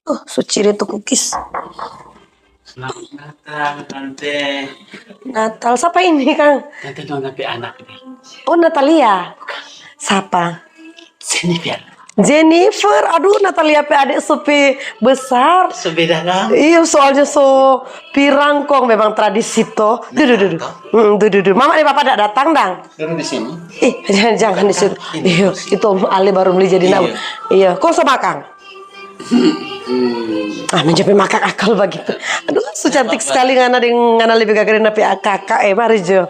Suci deh tuh cookies. Selamat Natal, Tante. Natal, siapa ini, Kang? Tante nona pe anak nih. Oh, Natalia. Siapa? Jennifer. Jennifer. Aduh, Natalia pe adik sepi besar. Sebeda kan? Iya, soalnya so pirangkong memang tradisi toh. Duh. Mama dan papa tidak datang, Dang. Duduk di sini. Jangan di situ. Iya, itu Om Ali baru beli jadi nama. Iya, kok sama Kang? Menjadi makak akal begitu. Aduh, so cantik sekali ngana lebih gagarin napi kakak mari Jo.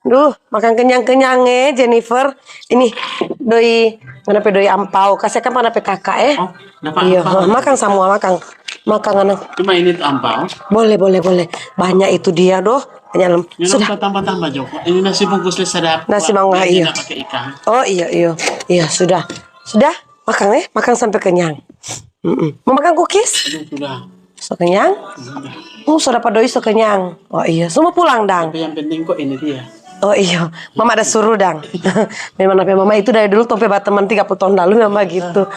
Duh, makan kenyang-kenyang Jennifer. Ini doi ngana pe doi ampau. Kasih kan mana pe kakak Oh, dapat iya, ampau. makan semua makan ngana. Cuma ini tuh ampau. Boleh. Banyak itu dia doh. Sudah. Tambah Joko. Ini nasi bungkus sedap. Nasi mangga iya. Pakai ikan. Oh iya sudah. Makan sampai kenyang. Mau makan cookies? Sudah. So kenyang? Sudah padoi so kenyang. Oh iya, semua pulang Dang. Tapi yang penting kok ini dia. Oh iya, Mama ada suruh Dang. Memang napi Mama itu dari dulu sampai teman 30 tahun lalu Mama gitu.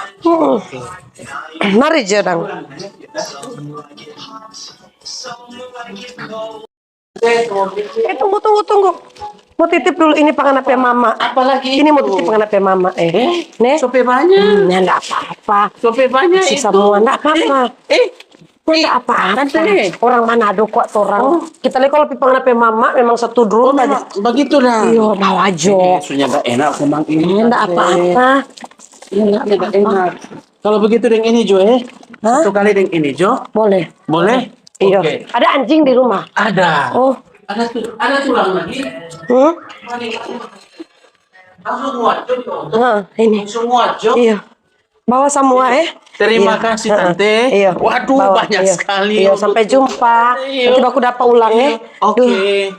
Mari Jo Dang. Tunggu. Mau titip dulu ini panganapnya Mama. Apalagi ini mau titip panganapnya Mama. Nih. Sope banyak. Enggak apa-apa. Sope banyak si itu. Semua enggak apa-apa. Enggak apa-apa. Orang Manado kok orang. Kita lihat kalau panganapnya Mama memang satu drum aja. Begitu dah. Iya, mau aja. Sunya enggak enak memang ini. Enggak apa-apa. Enggak enak. Kalau begitu dengan ini Jo satu kali dengan ini Jo. Boleh. Iya. Okay. Ada anjing di rumah? Ada. Oh. Ada tulang lagi. Langsung muat Jo. Ini. Langsung muat Jo. Iya. Bawa semua Terima kasih Tante. Iya. Waduh, banyak sekali. Iya, sampai jumpa. Nanti aku dapat ulang Oke.